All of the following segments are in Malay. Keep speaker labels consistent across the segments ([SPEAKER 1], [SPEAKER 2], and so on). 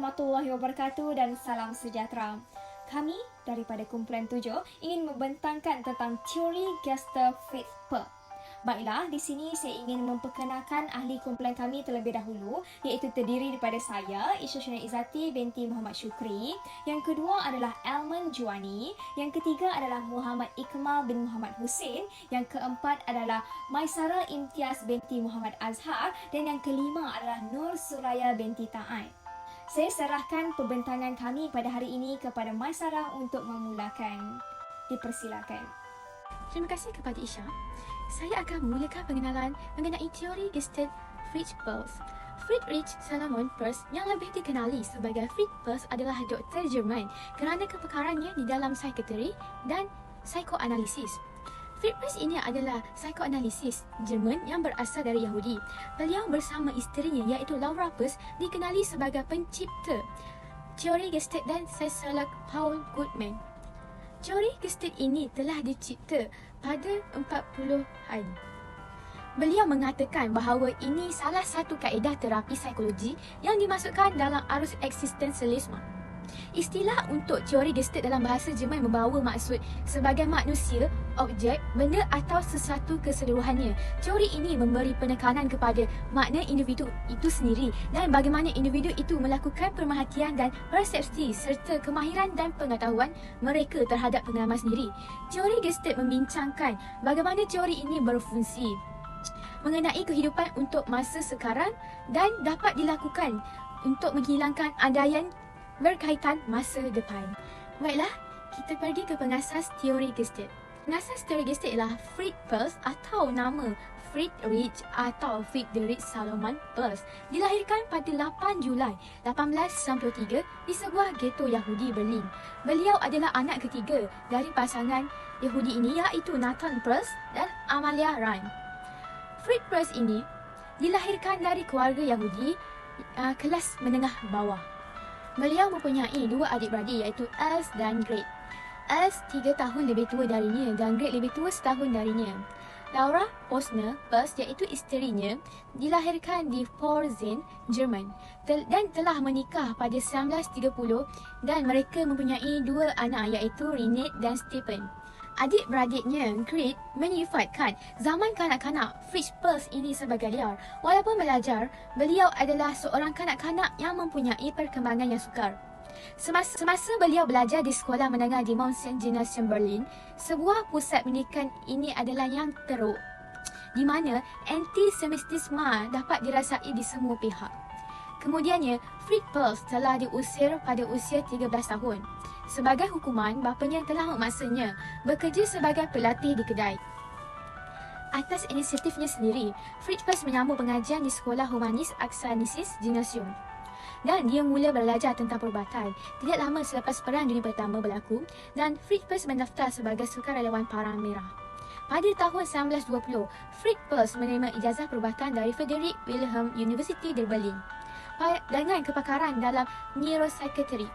[SPEAKER 1] warahmatullahi wabarakatuh dan salam sejahtera. Kami daripada Kumpulan 7 ingin membentangkan tentang teori Gestalt-Fritz-Perls. Baiklah, di sini saya ingin memperkenalkan ahli kumpulan kami terlebih dahulu, iaitu terdiri daripada saya, Isyasyana Izzati binti Muhammad Syukri. Yang kedua adalah Elman Juwani. Yang ketiga adalah Muhammad Ikmal bin Muhammad Hussein. Yang keempat adalah Maisara Imtiaz binti Muhammad Azhar. Dan yang kelima adalah Nur Suraya binti Ta'ain. Saya serahkan pembentangan kami pada hari ini kepada Maisara untuk memulakan. Dipersilakan.
[SPEAKER 2] Terima kasih kepada Isha. Saya akan memulakan pengenalan mengenai teori Gestalt-Fritz-Perls. Friedrich Salomon Perls yang lebih dikenali sebagai Fritz Perls adalah doktor Jerman kerana kepakarannya di dalam psikiatri dan psikoanalisis. Fritz Perls ini adalah psikoanalisis Jerman yang berasal dari Yahudi. Beliau bersama isterinya iaitu Laura Perls dikenali sebagai pencipta teori Gestalt dan sosiolog Paul Goodman. Teori Gestalt ini telah dicipta pada 40-an. Beliau mengatakan bahawa ini salah satu kaedah terapi psikologi yang dimasukkan dalam arus eksistensialisme. Istilah untuk teori Gestalt dalam bahasa Jerman membawa maksud sebagai manusia, objek, benda atau sesuatu keseluruhannya. Teori ini memberi penekanan kepada makna individu itu sendiri dan bagaimana individu itu melakukan pemerhatian dan persepsi serta kemahiran dan pengetahuan mereka terhadap pengalaman sendiri. Teori Gestalt membincangkan bagaimana teori ini berfungsi mengenai kehidupan untuk masa sekarang dan dapat dilakukan untuk menghilangkan andaian berkaitan masa depan. Baiklah, kita pergi ke pengasas teori Gestalt. Pengasas teori Gestalt ialah Fritz Perls atau nama Friedrich atau Friedrich Salomon Perls. Dilahirkan pada 8 Julai 1893 di sebuah ghetto Yahudi Berlin. Beliau adalah anak ketiga dari pasangan Yahudi ini iaitu Nathan Perls dan Amalia Rand. Fritz Perls ini dilahirkan dari keluarga Yahudi kelas menengah bawah. Beliau mempunyai dua adik-beradik iaitu Els dan Gret. Els 3 tahun lebih tua darinya dan Gret lebih tua setahun darinya. Laura Posner Perls iaitu isterinya dilahirkan di Pforzheim, Jerman dan telah menikah pada 1930 dan mereka mempunyai dua anak iaitu Renate dan Stephen. Adik-beradiknya, Gret, menyifatkan zaman kanak-kanak Fritz Perls ini sebagai liar. Walaupun belajar, beliau adalah seorang kanak-kanak yang mempunyai perkembangan yang sukar. Semasa beliau belajar di sekolah menengah di Mount St. Gymnasium Berlin, sebuah pusat pendidikan ini adalah yang teruk, di mana antisemitisme dapat dirasai di semua pihak. Kemudiannya, Fritz Perls telah diusir pada usia 13 tahun. Sebagai hukuman, bapanya telah memaksanya bekerja sebagai pelatih di kedai. Atas inisiatifnya sendiri, Fritz Perls menyambung pengajian di Sekolah Humanis Aksanesis Gymnasium. Dan dia mula belajar tentang perubatan. Tidak lama selepas Perang Dunia Pertama berlaku dan Fritz Perls mendaftar sebagai sukarelawan Parang Merah. Pada tahun 1920, Fritz Perls menerima ijazah perubatan dari Friedrich Wilhelm University di Berlin dengan kepakaran dalam neuropsychiatry.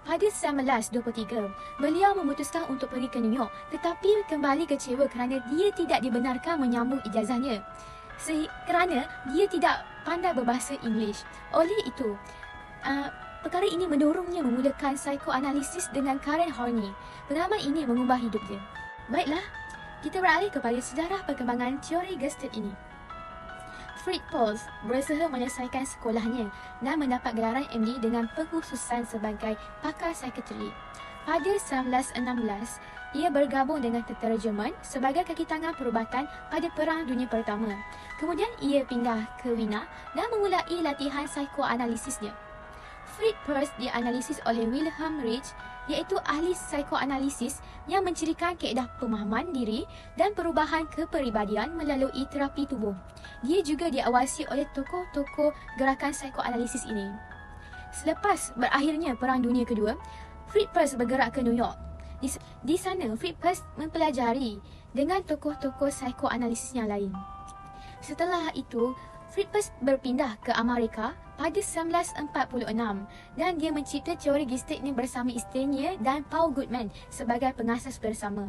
[SPEAKER 2] Pada 1923, beliau memutuskan untuk pergi ke New York tetapi kembali kecewa kerana dia tidak dibenarkan menyambung ijazahnya kerana dia tidak pandai berbahasa Inggeris. Oleh itu, perkara ini mendorongnya memulakan psikoanalisis dengan Karen Horney. Pengalaman ini mengubah hidupnya. Baiklah, kita beralih kepada sejarah perkembangan teori Gestalt ini. Fritz Perls berusaha menyelesaikan sekolahnya dan mendapat gelaran MD dengan pengkhususan sebagai pakar psikiatri. Pada 1916, ia bergabung dengan tentera Jerman sebagai kaki tangan perubatan pada Perang Dunia Pertama. Kemudian ia pindah ke Wiener dan memulai latihan psikoanalisisnya. Fritz Perls dianalisis oleh Wilhelm Reich, iaitu ahli psikoanalisis yang mencirikan kaedah pemahaman diri dan perubahan kepribadian melalui terapi tubuh. Dia juga diawasi oleh tokoh-tokoh gerakan psikoanalisis ini. Selepas berakhirnya Perang Dunia Kedua, Fritz Perls bergerak ke New York. Di sana, Fritz Perls mempelajari dengan tokoh-tokoh psikoanalisis yang lain. Setelah itu, Fritz Perls berpindah ke Amerika pada 1946 dan dia mencipta teori Gestalt ini bersama isterinya dan Paul Goodman sebagai pengasas bersama.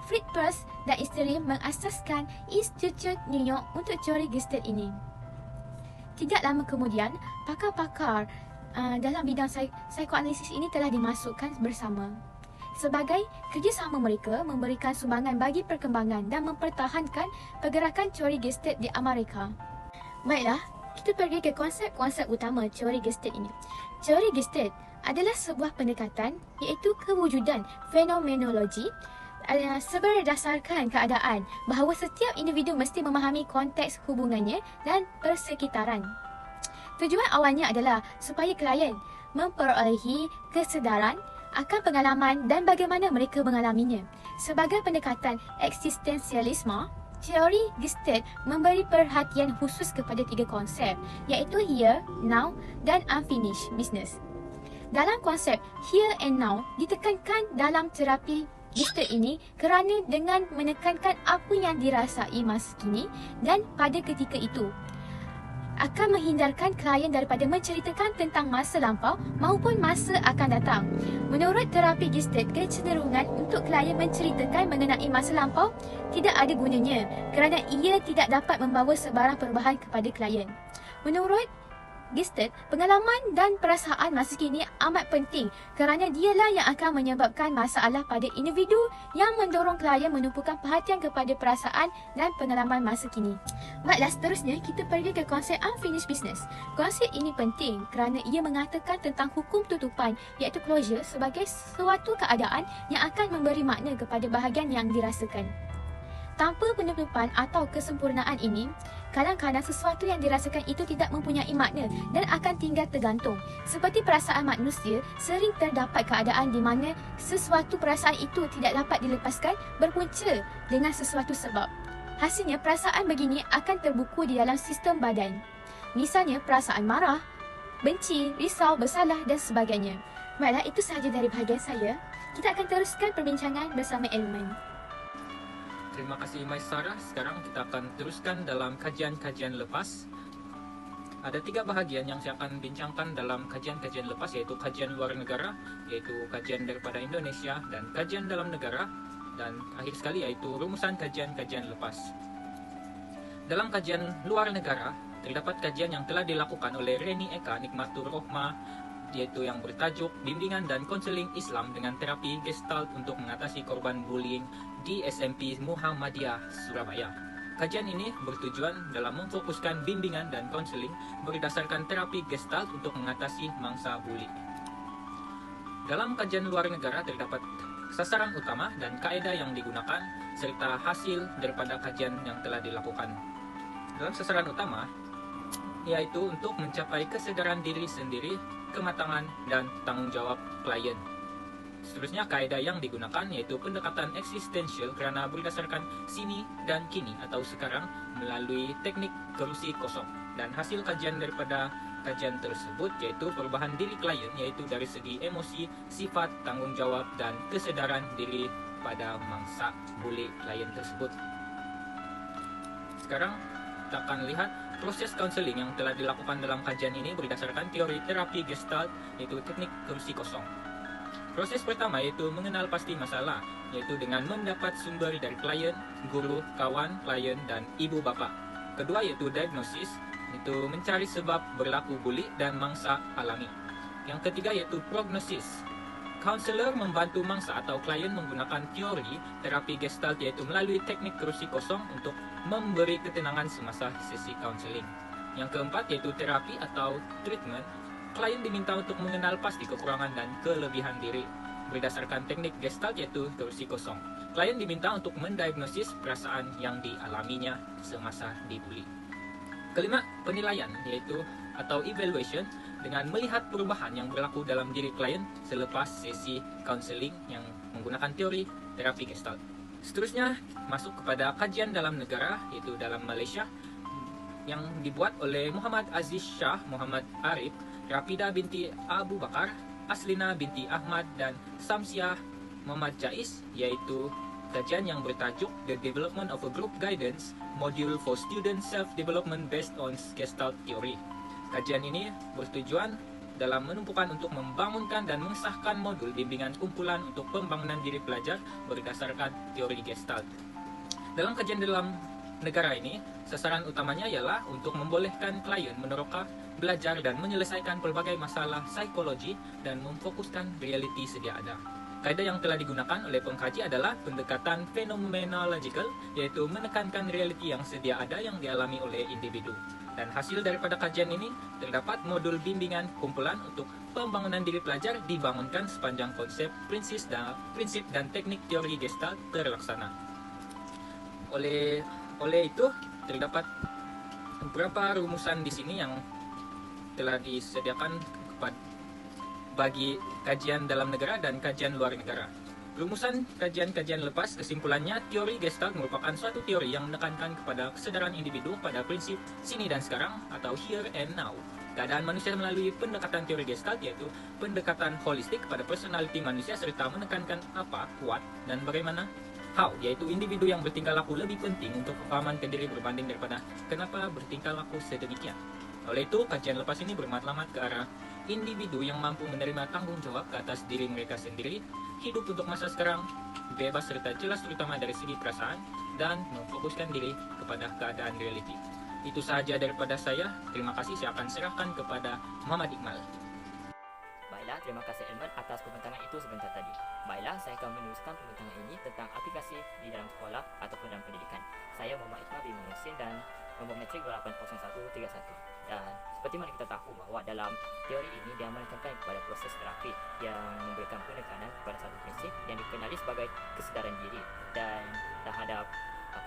[SPEAKER 2] Fritz Perls dan isteri mengasaskan Institut New York untuk teori Gestalt ini. Tidak lama kemudian, pakar-pakar dalam bidang psikoanalisis ini telah dimasukkan bersama. Sebagai kerjasama mereka memberikan sumbangan bagi perkembangan dan mempertahankan pergerakan teori Gestalt di Amerika. Baiklah, kita pergi ke konsep-konsep utama teori Gestalt ini. Teori Gestalt adalah sebuah pendekatan iaitu kewujudan fenomenologi berdasarkan keadaan bahawa setiap individu mesti memahami konteks hubungannya dan persekitaran. Tujuan awalnya adalah supaya klien memperolehi kesedaran akan pengalaman dan bagaimana mereka mengalaminya. Sebagai pendekatan eksistensialisme, teori Gestalt memberi perhatian khusus kepada 3 konsep iaitu here, now dan unfinished business. Dalam konsep here and now ditekankan dalam terapi Gestalt ini kerana dengan menekankan apa yang dirasai masa kini dan pada ketika itu akan menghindarkan klien daripada menceritakan tentang masa lampau maupun masa akan datang. Menurut terapi Gestalt, kecenderungan untuk klien menceritakan mengenai masa lampau tidak ada gunanya kerana ia tidak dapat membawa sebarang perubahan kepada klien. Menurut Gestalt, pengalaman dan perasaan masa kini amat penting kerana dialah yang akan menyebabkan masalah pada individu yang mendorong klien menumpukan perhatian kepada perasaan dan pengalaman masa kini. Baiklah, seterusnya kita pergi ke konsep unfinished business. Konsep ini penting kerana ia mengatakan tentang hukum tutupan iaitu closure sebagai suatu keadaan yang akan memberi makna kepada bahagian yang dirasakan. Tanpa penutupan atau kesempurnaan ini, kadang-kadang sesuatu yang dirasakan itu tidak mempunyai makna dan akan tinggal tergantung. Seperti perasaan manusia, sering terdapat keadaan di mana sesuatu perasaan itu tidak dapat dilepaskan berpunca dengan sesuatu sebab. Hasilnya, perasaan begini akan terbuku di dalam sistem badan. Misalnya, perasaan marah, benci, risau, bersalah dan sebagainya. Baiklah, itu sahaja dari bahagian saya. Kita akan teruskan perbincangan bersama elemen.
[SPEAKER 3] Terima kasih Maisarah. Sekarang kita akan teruskan dalam kajian-kajian lepas. Ada 3 bahagian yang saya akan bincangkan dalam kajian-kajian lepas, yaitu kajian luar negara, yaitu kajian daripada Indonesia, dan kajian dalam negara, dan akhir sekali yaitu rumusan kajian-kajian lepas. Dalam kajian luar negara, terdapat kajian yang telah dilakukan oleh Reni Eka Nikmatur Rohmah, yaitu yang bertajuk Bimbingan dan Konseling Islam dengan Terapi Gestalt untuk Mengatasi Korban Bullying di SMP Muhammadiyah, Surabaya. Kajian ini bertujuan dalam memfokuskan bimbingan dan konseling berdasarkan terapi Gestalt untuk mengatasi mangsa bully. Dalam kajian luar negara terdapat sasaran utama dan kaedah yang digunakan serta hasil daripada kajian yang telah dilakukan. Dalam sasaran utama yaitu untuk mencapai kesedaran diri sendiri, kematangan dan tanggung jawab klien. Seterusnya, kaedah yang digunakan yaitu pendekatan eksistensial kerana berdasarkan sini dan kini atau sekarang melalui teknik kerusi kosong. Dan hasil kajian daripada kajian tersebut yaitu perubahan diri klien, yaitu dari segi emosi, sifat, tanggung jawab dan kesedaran diri pada mangsa bully klien tersebut. Sekarang kita akan lihat proses kaunseling yang telah dilakukan dalam kajian ini berdasarkan teori terapi Gestalt, yaitu teknik kerusi kosong. Proses pertama yaitu mengenal pasti masalah, yaitu dengan mendapat sumber dari klien, guru, kawan, klien, dan ibu bapa. Kedua yaitu diagnosis, yaitu mencari sebab berlaku bully dan mangsa alami. Yang ketiga yaitu prognosis. Kaunselor membantu mangsa atau klien menggunakan teori terapi Gestalt, yaitu melalui teknik kerusi kosong untuk memberi ketenangan semasa sesi kaunseling. Yang keempat yaitu terapi atau treatment. Klien diminta untuk mengenal pasti kekurangan dan kelebihan diri berdasarkan teknik Gestalt, yaitu kerusi kosong. Klien diminta untuk mendiagnosis perasaan yang dialaminya semasa dibuli. Kelima, penilaian yaitu atau evaluation dengan melihat perubahan yang berlaku dalam diri klien selepas sesi kaunseling yang menggunakan teori terapi Gestalt. Seterusnya masuk kepada kajian dalam negara, yaitu dalam Malaysia, yang dibuat oleh Muhammad Aziz Shah Muhammad Arif, Rafida binti Abu Bakar, Aslina binti Ahmad, dan Samsiah Muhammad Jais, yaitu kajian yang bertajuk The Development of a Group Guidance Module for Student Self-Development Based on Gestalt Theory. Kajian ini bertujuan dalam menumpukan untuk membangunkan dan mengesahkan modul bimbingan kumpulan untuk pembangunan diri pelajar berdasarkan teori Gestalt. Dalam kajian dalam negara ini, sasaran utamanya ialah untuk membolehkan klien meneroka, belajar dan menyelesaikan pelbagai masalah psikologi dan memfokuskan realiti sedia ada. Kaedah yang telah digunakan oleh pengkaji adalah pendekatan phenomenological, iaitu menekankan realiti yang sedia ada yang dialami oleh individu. Dan hasil daripada kajian ini, terdapat modul bimbingan kumpulan untuk pembangunan diri pelajar dibangunkan sepanjang konsep, prinsip dan teknik teori Gestalt terlaksana. Oleh itu, terdapat beberapa rumusan di sini yang telah disediakan bagi kajian dalam negara dan kajian luar negara. Rumusan kajian-kajian lepas, kesimpulannya, teori Gestalt merupakan suatu teori yang menekankan kepada kesedaran individu pada prinsip sini dan sekarang atau here and now. Keadaan manusia melalui pendekatan teori Gestalt yaitu pendekatan holistik pada personaliti manusia serta menekankan apa, what, dan bagaimana, how, yaitu individu yang bertingkah laku lebih penting untuk kepahaman ke diri berbanding daripada kenapa bertingkah laku sedemikian. Oleh itu, kajian lepas ini bermatlamat ke arah individu yang mampu menerima tanggung jawab ke atas diri mereka sendiri, hidup untuk masa sekarang, bebas serta jelas terutama dari segi perasaan, dan memfokuskan diri kepada keadaan realiti. Itu sahaja daripada saya. Terima kasih. Saya akan serahkan kepada Muhammad Iqmal.
[SPEAKER 4] Baiklah, terima kasih Elman atas pembentangan itu sebentar tadi. Baiklah, saya akan meneruskan pembentangan ini tentang aplikasi di dalam sekolah ataupun dalam pendidikan. Saya Muhammad Iqmal bin Muhsin dan nombor metrik 280131. Dan seperti mana kita tahu bahawa dalam teori ini dia menekankan kepada proses terapi yang memberikan penekanan kepada satu prinsip yang dikenali sebagai kesedaran diri dan terhadap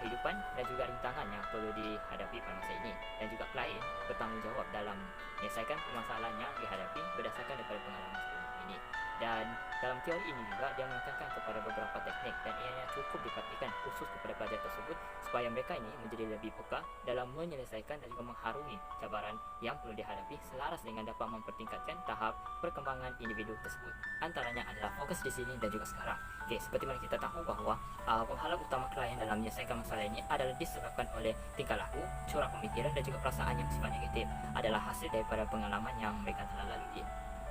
[SPEAKER 4] kehidupan dan juga rintangan yang perlu dihadapi pada masa ini, dan juga klien bertanggungjawab dalam menyelesaikan permasalahan yang dihadapi berdasarkan daripada pengalaman sebelum ini. Dan dalam teori ini juga dia menekankan kepada beberapa teknik dan ianya cukup diperhatikan khusus kepada pelajar tersebut supaya mereka ini menjadi lebih peka dalam menyelesaikan dan juga mengharungi cabaran yang perlu dihadapi selaras dengan dapat mempertingkatkan tahap perkembangan individu tersebut. Antaranya adalah fokus di sini dan juga sekarang. Okey, seperti mana kita tahu bahawa penghalang utama klien dalam menyelesaikan masalah ini adalah disebabkan oleh tingkah laku, corak pemikiran dan juga perasaan yang bersifat negatif adalah hasil daripada pengalaman yang mereka telah lalui.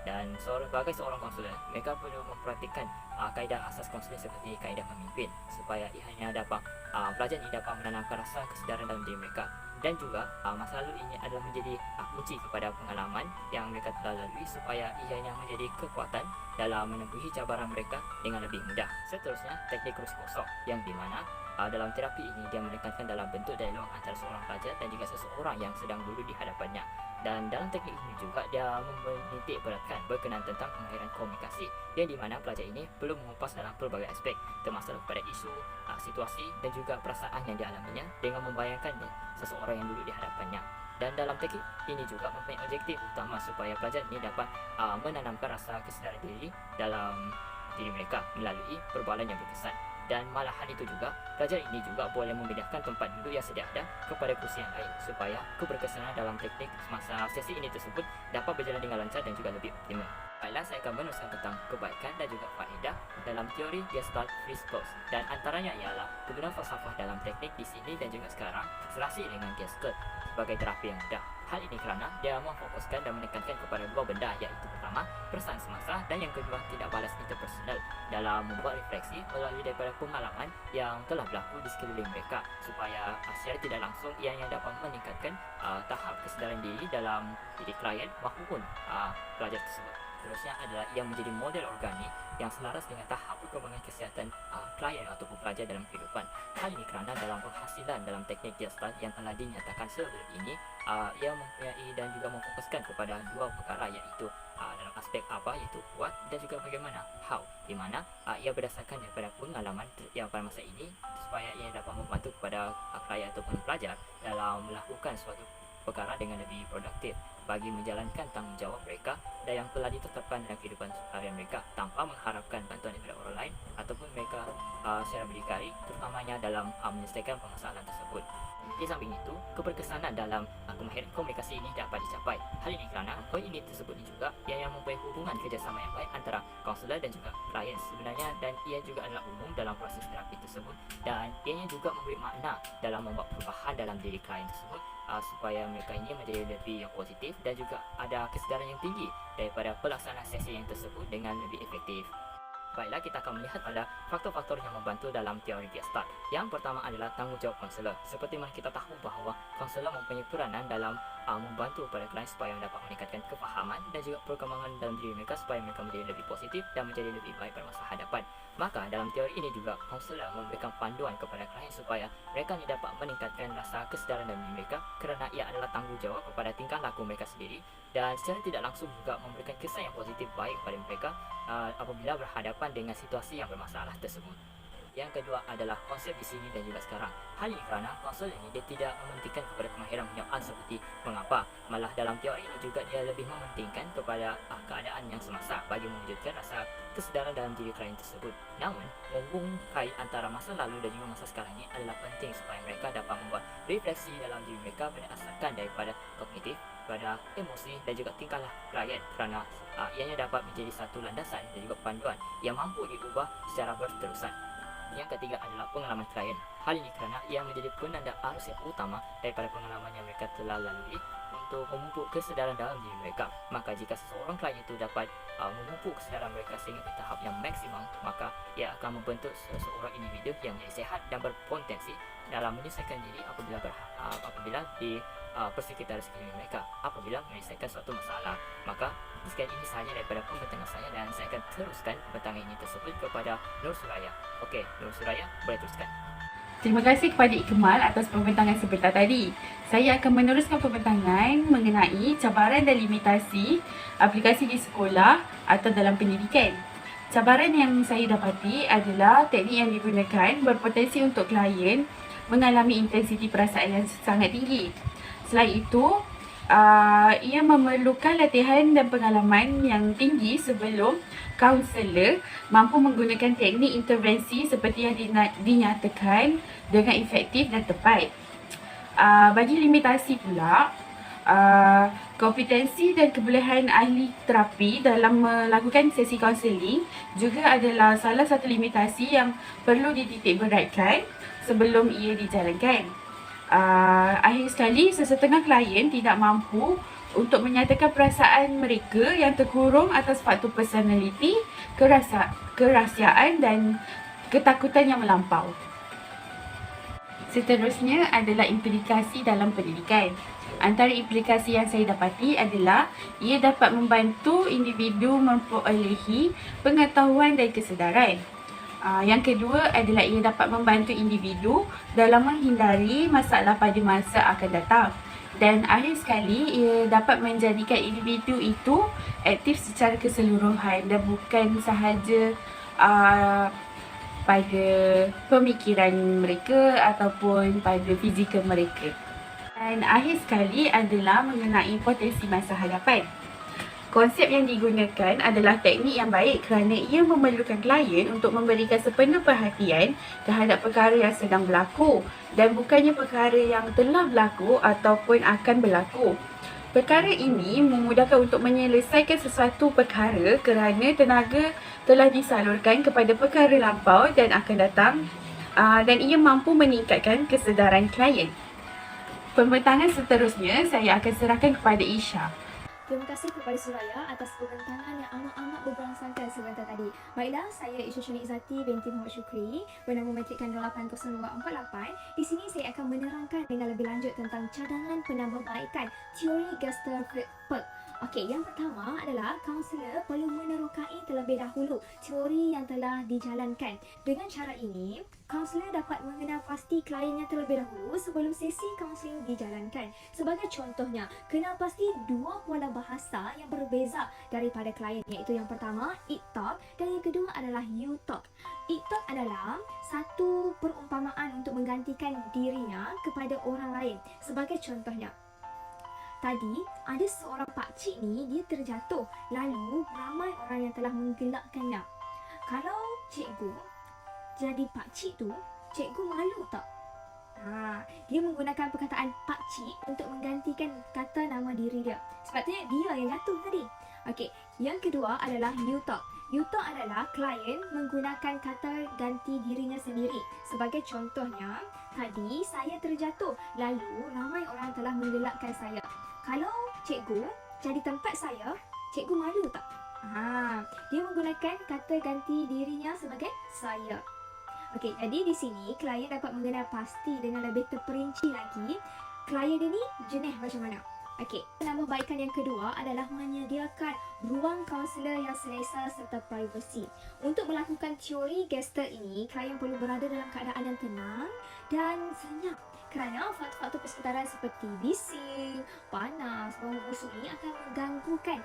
[SPEAKER 4] Dan sebagai seorang konselor, mereka perlu memperhatikan kaedah asas konseling seperti kaedah memimpin supaya ianya dapat pelajar ini dapat menanamkan rasa kesedaran dalam diri mereka. Dan juga masa lalu ini adalah menjadi kunci kepada pengalaman yang mereka telah lalui supaya ianya menjadi kekuatan dalam menempuhi cabaran mereka dengan lebih mudah. Seterusnya, teknik kerusi kosong yang dimana dalam terapi ini dia menekankan dalam bentuk dialog antara seorang pelajar dan juga seseorang yang sedang duduk di hadapannya. Dan dalam teknik ini juga dia menitik beratkan berkenaan tentang kemahiran komunikasi yang dimana pelajar ini perlu mengupas dalam pelbagai aspek termasuk kepada isu, situasi dan juga perasaan yang dialaminya dengan membayangkan seseorang yang duduk di hadapannya. Dan dalam teknik ini juga mempunyai objektif utama supaya pelajar ini dapat menanamkan rasa kesedaran diri dalam diri mereka melalui perbualan yang berkesan. Dan malahan itu juga, pelajar ini juga boleh memindahkan tempat duduk yang sedia ada kepada kursi yang lain supaya keberkesanan dalam teknik semasa sesi ini tersebut dapat berjalan dengan lancar dan juga lebih optimal. Baiklah, saya akan meneruskan tentang kebaikan dan juga faedah dalam teori Gestalt Frisbos, dan antaranya ialah penggunaan falsafah dalam teknik di sini dan juga sekarang serasi dengan Gestalt sebagai terapi yang mudah. Hal ini kerana dia memfokuskan dan menekankan kepada dua benda, iaitu pertama, perasaan semasa, dan yang kedua, tidak balas interpersonal dalam membuat refleksi melalui daripada pengalaman yang telah berlaku di sekeliling mereka supaya secara tidak langsung ianya dapat meningkatkan tahap kesedaran diri dalam diri klien maupun pelajar tersebut. Seterusnya adalah ia menjadi model organik yang selaras dengan tahap perkembangan kesihatan klien ataupun pelajar dalam kehidupan. Hal ini kerana dalam penghasilan dalam teknik Gestalt yang telah dinyatakan sebelum ini, ia mempunyai dan juga memfokuskan kepada dua perkara, iaitu dalam aspek apa, iaitu what, dan juga bagaimana, how, di mana ia berdasarkan daripada pengalaman yang pada masa ini supaya ia dapat membantu kepada klien ataupun pelajar dalam melakukan suatu perkara dengan lebih produktif bagi menjalankan tanggungjawab mereka dan yang telah ditetapkan dalam kehidupan seharian mereka tanpa mengharapkan bantuan daripada orang lain ataupun mereka secara berdikari, terutamanya dalam menyelesaikan permasalahan tersebut. Di samping itu, keberkesanan dalam kemahiran komunikasi ini dapat dicapai. Hal ini kerana poin ini tersebut juga yang mempunyai hubungan kerjasama yang baik antara kaunselor dan juga klien sebenarnya, dan ia juga adalah umum dalam proses terapi tersebut, dan ianya juga memberi makna dalam membuat perubahan dalam diri klien tersebut supaya mereka ini menjadi lebih positif dan juga ada kesedaran yang tinggi daripada pelaksanaan sesi yang tersebut dengan lebih efektif. Baiklah, kita akan melihat pada faktor-faktor yang membantu dalam teori Gestalt. Yang pertama adalah tanggungjawab konselor. Seperti mana kita tahu bahawa konselor mempunyai peranan dalam membantu pada klien supaya dapat meningkatkan kefahaman dan juga perkembangan dalam diri mereka supaya mereka menjadi lebih positif dan menjadi lebih baik pada masa hadapan. Maka dalam teori ini juga konselor memberikan panduan kepada klien supaya mereka ni dapat meningkatkan rasa kesedaran dalam diri mereka kerana ia adalah tanggungjawab kepada tingkah laku mereka sendiri dan secara tidak langsung juga memberikan kesan yang positif baik kepada mereka apabila berhadapan dengan situasi yang bermasalah tersebut. Yang kedua adalah konsep di sini dan juga sekarang. Hal ini kerana konselor ini dia tidak mementingkan kepada kemahiran penyamaan seperti mengapa. Malah dalam teori ini juga dia lebih mementingkan kepada keadaan yang semasa bagi mewujudkan rasa kesedaran dalam diri klien tersebut. Namun, menghubungkan antara masa lalu dan juga masa sekarang ini adalah penting supaya mereka dapat membuat refleksi dalam diri mereka berdasarkan daripada kognitif, pada emosi dan juga tingkah laku klien kerana ianya dapat menjadi satu landasan dan juga panduan yang mampu diubah secara berterusan. Yang ketiga adalah pengalaman klien. Hal ini kerana ia menjadi penanda arus yang utama daripada pengalaman yang mereka telah lalui untuk memupuk kesedaran dalam diri mereka. Maka jika seseorang klien itu dapat memupuk kesedaran mereka sehingga ke tahap yang maksimum, maka ia akan membentuk seseorang individu yang menjadi sehat dan berpotensi dalam menyelesaikan diri apabila persekitaran sekeliling mereka apabila menyelesaikan suatu masalah. Maka sekian ini sahaja daripada pembentangan saya dan saya akan teruskan pembentangan ini tersebut kepada Nur Suraya. Okey, Nur Suraya boleh teruskan.
[SPEAKER 5] Terima kasih kepada Ikmal atas pembentangan sebentar tadi. Saya akan meneruskan pembentangan mengenai cabaran dan limitasi aplikasi di sekolah atau dalam pendidikan. Cabaran yang saya dapati adalah teknik yang digunakan berpotensi untuk klien mengalami intensiti perasaan yang sangat tinggi. Selain itu, ia memerlukan latihan dan pengalaman yang tinggi sebelum kaunselor mampu menggunakan teknik intervensi seperti yang dinyatakan dengan efektif dan tepat. Bagi limitasi pula, kompetensi dan kebolehan ahli terapi dalam melakukan sesi kaunseling juga adalah salah satu limitasi yang perlu dititikberatkan sebelum ia dijalankan. Akhir sekali, sesetengah klien tidak mampu untuk menyatakan perasaan mereka yang terkurung atas faktor personaliti, kerahsiaan dan ketakutan yang melampau. Seterusnya adalah implikasi dalam pendidikan. Antara implikasi yang saya dapati adalah ia dapat membantu individu memperolehi pengetahuan dan kesedaran. Yang kedua adalah ia dapat membantu individu dalam menghindari masalah pada masa akan datang. Dan akhir sekali, ia dapat menjadikan individu itu aktif secara keseluruhan dan bukan sahaja pada pemikiran mereka ataupun pada fizikal mereka. Dan akhir sekali adalah mengenai potensi masa hadapan. Konsep yang digunakan adalah teknik yang baik kerana ia memerlukan klien untuk memberikan sepenuh perhatian terhadap perkara yang sedang berlaku dan bukannya perkara yang telah berlaku ataupun akan berlaku. Perkara ini memudahkan untuk menyelesaikan sesuatu perkara kerana tenaga telah disalurkan kepada perkara lampau dan akan datang dan ia mampu meningkatkan kesedaran klien. Pembentangan seterusnya saya akan serahkan kepada Isha.
[SPEAKER 1] Terima kasih kepada Suraya atas pembentangan yang amat-amat berberangsangkan sebentar tadi. Baiklah, saya Isha Syani Izzati binti Muhammad Syukri bernama matrikan 80248. Di sini saya akan menerangkan dengan lebih lanjut tentang cadangan penambahbaikan teori Gestalt-Flippert. Okey, yang pertama adalah kaunselor perlu menerokai terlebih dahulu teori yang telah dijalankan. Dengan cara ini, kaunselor dapat mengenal pasti kliennya terlebih dahulu sebelum sesi kaunseling dijalankan. Sebagai contohnya, kenal pasti dua pola bahasa yang berbeza daripada klien, iaitu yang pertama, it talk dan yang kedua adalah you talk. It talk adalah satu perumpamaan untuk menggantikan dirinya kepada orang lain. Sebagai contohnya, tadi ada seorang pakcik ni, dia terjatuh. Lalu ramai orang yang telah menggelakkannya. Kalau cikgu jadi pakcik tu, cikgu malu tak? Dia menggunakan perkataan pakcik untuk menggantikan kata nama diri dia. Sepatutnya dia yang jatuh tadi. Okey, yang kedua adalah you talk. You talk adalah klien menggunakan kata ganti dirinya sendiri. Sebagai contohnya, tadi saya terjatuh. Lalu ramai orang telah menggelakkan saya. Kalau cikgu jadi tempat saya, cikgu malu tak? Dia menggunakan kata ganti dirinya sebagai saya. Okey, jadi di sini klien dapat mengenal pasti dengan lebih terperinci lagi klien ini jenis macam mana. Okey, nama baikan yang kedua adalah menyediakan ruang kaunselor yang selesa serta privasi. Untuk melakukan teori Gestalt ini, klien perlu berada dalam keadaan yang tenang dan senyap. Kerana faktor-faktor persekitaran seperti bising, panas, bau busuk ini akan mengganggukan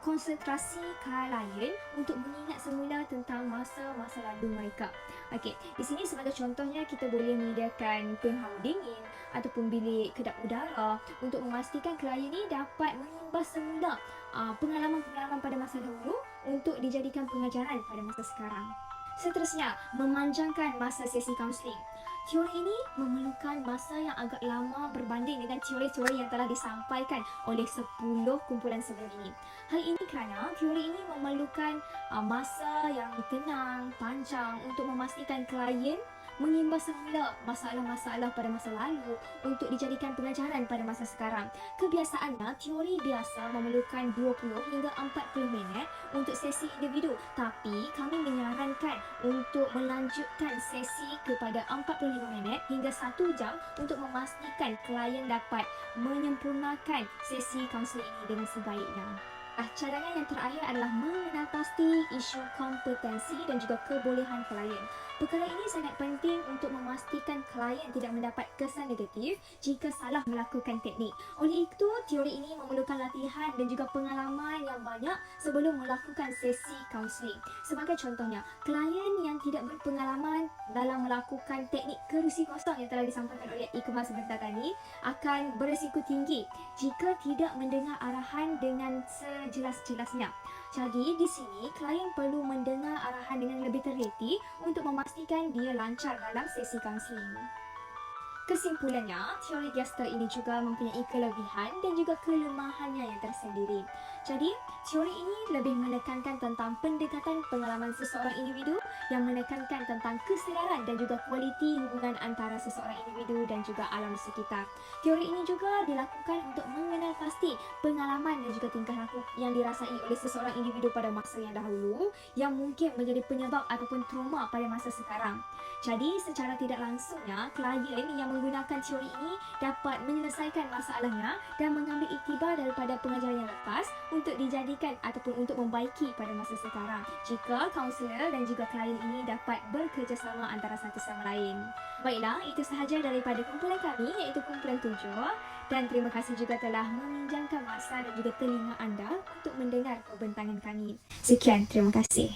[SPEAKER 1] konsentrasi klien untuk mengingat semula tentang masa-masa lalu mereka. Okey, di sini sebagai contohnya kita boleh menyediakan penghawa dingin ataupun bilik kedap udara untuk memastikan klien ini dapat mengimbas semula pengalaman-pengalaman pada masa dahulu untuk dijadikan pengajaran pada masa sekarang. Seterusnya, memanjangkan masa sesi kaunseling. Teori ini memerlukan masa yang agak lama berbanding dengan teori-teori yang telah disampaikan oleh 10 kumpulan sebelum ini. Hal ini kerana teori ini memerlukan masa yang tenang, panjang untuk memastikan klien mengimbas semula masalah-masalah pada masa lalu untuk dijadikan pengajaran pada masa sekarang. Kebiasaannya, teori biasa memerlukan 20 hingga 40 minit untuk sesi individu. Tapi, kami menyarankan untuk melanjutkan sesi kepada 45 minit hingga 1 jam untuk memastikan klien dapat menyempurnakan sesi kaunseling ini dengan sebaiknya. Cadangan yang terakhir adalah mengenal pasti isu kompetensi dan juga kebolehan klien. Perkara ini sangat penting untuk memastikan klien tidak mendapat kesan negatif jika salah melakukan teknik. Oleh itu, teori ini memerlukan latihan dan juga pengalaman yang banyak sebelum melakukan sesi kaunseling. Sebagai contohnya, klien yang tidak berpengalaman dalam melakukan teknik kerusi kosong yang telah disampaikan oleh Iqbal sebentar tadi akan berisiko tinggi jika tidak mendengar arahan dengan sejelas-jelasnya. Jadi, di sini klien perlu mendengar arahan dengan lebih teliti untuk memastikan dia lancar dalam sesi kaunseling. Kesimpulannya, teori Gestalt ini juga mempunyai kelebihan dan juga kelemahannya yang tersendiri. Jadi, teori ini lebih menekankan tentang pendekatan pengalaman seseorang individu yang menekankan tentang kesedaran dan juga kualiti hubungan antara seseorang individu dan juga alam sekitar. Teori ini juga dilakukan untuk mengenal pasti pengalaman dan juga tingkah laku yang dirasai oleh seseorang individu pada masa yang dahulu yang mungkin menjadi penyebab ataupun trauma pada masa sekarang. Jadi, secara tidak langsungnya, klien yang menggunakan teori ini dapat menyelesaikan masalahnya dan mengambil iktibar daripada pengajaran yang lepas untuk dijadikan ataupun untuk membaiki pada masa sekarang jika kaunselor dan juga klien ini dapat bekerjasama antara satu sama lain. Baiklah, itu sahaja daripada kumpulan kami iaitu kumpulan 7 dan terima kasih juga telah meminjamkan masa dan juga telinga anda untuk mendengar pembentangan kami. Sekian, terima kasih.